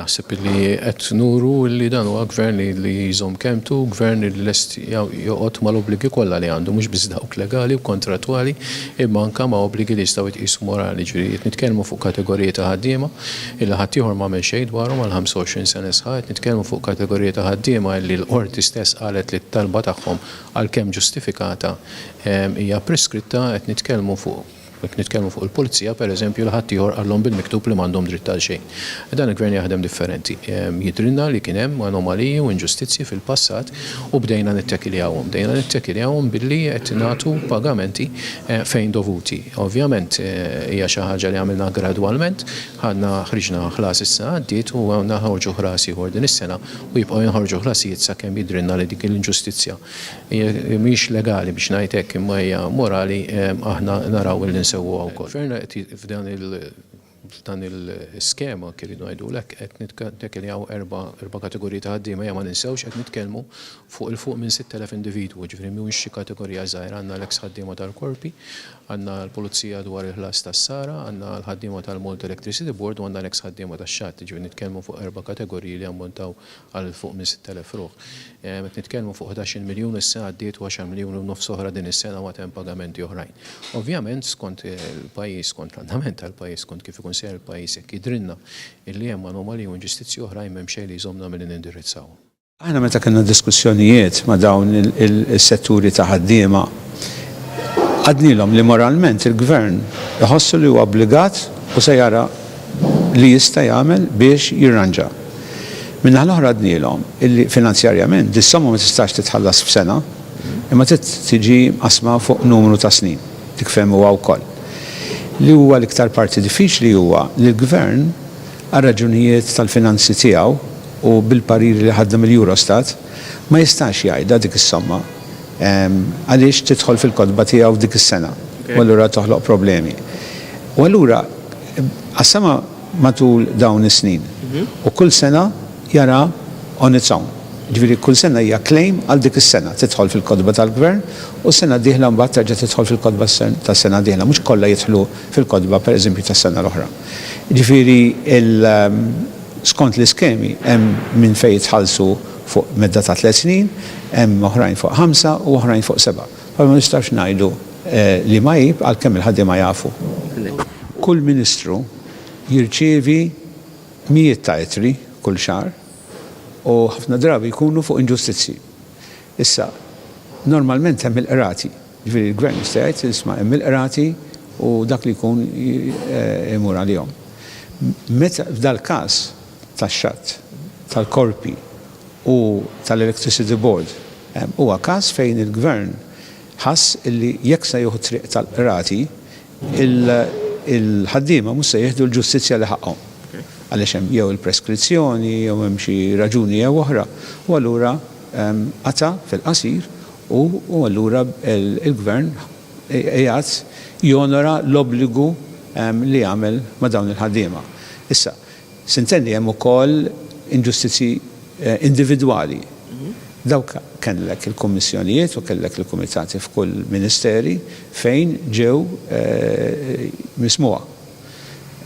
naħseb li qed nuru li dan huwa gvern li jżomm kemmtu, gvern li lest joqgħod mal-obbligi kollha li għandu mhux biss dawk legali u kontrattwali imma anke ma' obbligi li jistgħu jitqisu morali. Ġifieri qed nitkellmu fuq kategoriji ta' ħaddiema illi ħadd ieħor m'għamel xejn dwarhom għal 25 sena sħaħ, qed nitkellmu fuq kategoriji ta' ħaddiema li l-qorti stess qalet li t-talba tagħhom għalkemm ġustifikata hija preskritta, qed nitkellmu fuq il-pulizija, pereżempju, li ħadd ieħor għallhom bil-miktub li m'għandhom dritt għal xejn. Dan il-gvern jaħdem differenti. Jidrilna li kien hemm anomaliji u inġustizzji fil-passat u bdejna nittekiljawhom. Bdejna nittekiljawhom billi qed nagħtu pagamenti fejn dovuti. Ovvjament hija xi ħaġa li għamilna gradwalment, ħadna ħriġna ħlas issa għaddiet u għandna ħorġu ħlas ieħor din is-sena u jibqgħu jinħorġu ħlasijiet sakemm jidrilna li dik l-inġustizzja mhix legali biex ngħid hekk imma hija morali aħna naraw il sewwa wkoll. Ferna f'dan il-skema kif ngħidulek qed nittekkeljaw erba' kategoriji ta' ħaddiema ma ninsewx qed nitkellmu fuq il-fuq minn 6,000 individwu, ġifieri mhuwiex xi kategorija żgħira, għandna l-eks ħaddiema tal-korpi, għandna l-pulizija dwar il-ħlas tas-sara, għandna l-ħaddiema tal-Malt Electricity Board u għandna l-eks ħaddiema tax-xatt, ġifieri nitkellmu fuq erba' kategoriji li ammontaw għal fuq minn 6,000 ruħ. Qed nitkellmu fuq 11 miljun issa għaddiet u 10 miljun u nofs oħra din is-sena waqt hemm pagamenti oħrajn. Ovvjament skont il-pajjiż, skont l-andament tal-pajjiż, skont kif ikun seher il-pajjiż jekk jidrilna illi hemm anomaliji u inġustizzji oħrajn m'hemm xejn li jżommna milli nindirizzawhom. Aħna meta kellna diskussjonijiet ma' dawn is-setturi ta' ħaddiema għadnilhom li moralment il-gvern iħossu li huwa obbligat u se jara li jista' jagħmel biex jirranġa. Minnaħa l-oħra għadnilhom illi finanzjarjament dis-somma ma tistax titħallas f'sena imma tiġi qasma fuq numru ta' snin. Tikfhem huwa wkoll. Li huwa l-iktar parti diffiċli huwa li l-gvern għal raġunijiet tal-finanzi tiegħu u bil-pariri li ħaddem il-Eurostat ma jistax jgħidha dik is-somma għaliex tidħol fil-kodba tiegħu dik is-sena u allura toħloq problemi. U allura qassama matul dawn is-snin u kull sena jara on its own. Ġifieri kull sena hija claim għal dik is-sena tidħol fil-kodba tal-gvern u s-sena d-dieħla mbagħad terġa' tidħol fil-kodba tas-sena d-dieħla, mhux kollha jidħlu fil-kodba pereżempju tas-sena l-oħra. Ġifieri skont l-iskemi hemm minn fejn jitħallsu fuq medda ta' 3 snin, hemm oħrajn fuq 5 u oħrajn fuq 7. Ma nistax ngħidu li ma jib għalkemm il-ħaddiema jafu. Kull ministru jirċievi mijiet ta' ittri kull xahar u ħafna drabi jkunu fuq inġustizzji. Issa, normalment hemm il-qrati. Ġifieri l-gvern jista' jgħid isma' hemm il-qrati u dak li jkun imur għalihom. Meta f'dal-każ tax-xatt, tal-korpi u tal-Electricity Board huwa każ fejn il-gvern ħass illi jekk se jieħu triq tal-qrati il-ħaddiema mhux se jieħdu l-ġustizzja li ħaqhom. Għaliex hemm jew il-preskrizzjoni jew hemm xi raġuni jew oħra. U allura ata fil-qasir u allura il-gvern qiegħed jonora l-obbligu li jagħmel ma' dawn il-ħaddiema. Issa, sintenni hemm ukoll inġustizzji individwali. Dawk kellek il-kummissjonijiet u kellek il-kumitati f'kull ministeri fejn ġew mismuha.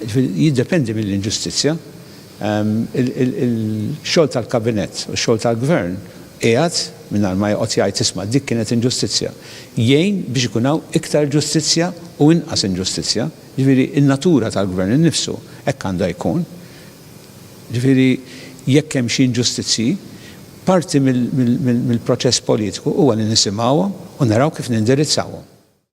Jiddependi mill-inġustizzja. Il-xogħol tal-kabinett u x-xogħol tal-gvern qiegħed mingħajr ma joqgħod jgħid isma' dik kienet inġustizzja. Jgħin biex ikun hawn iktar ġustizzja u inqas inġustizzja. Ġifieri in-natura tal-gvern innifsu hekk għandha jkun. Ġifieri jekk hemm xi inġustizzji, parti mill-proċess politiku huwa li nisimgħuhom u naraw kif nindirizzawhom.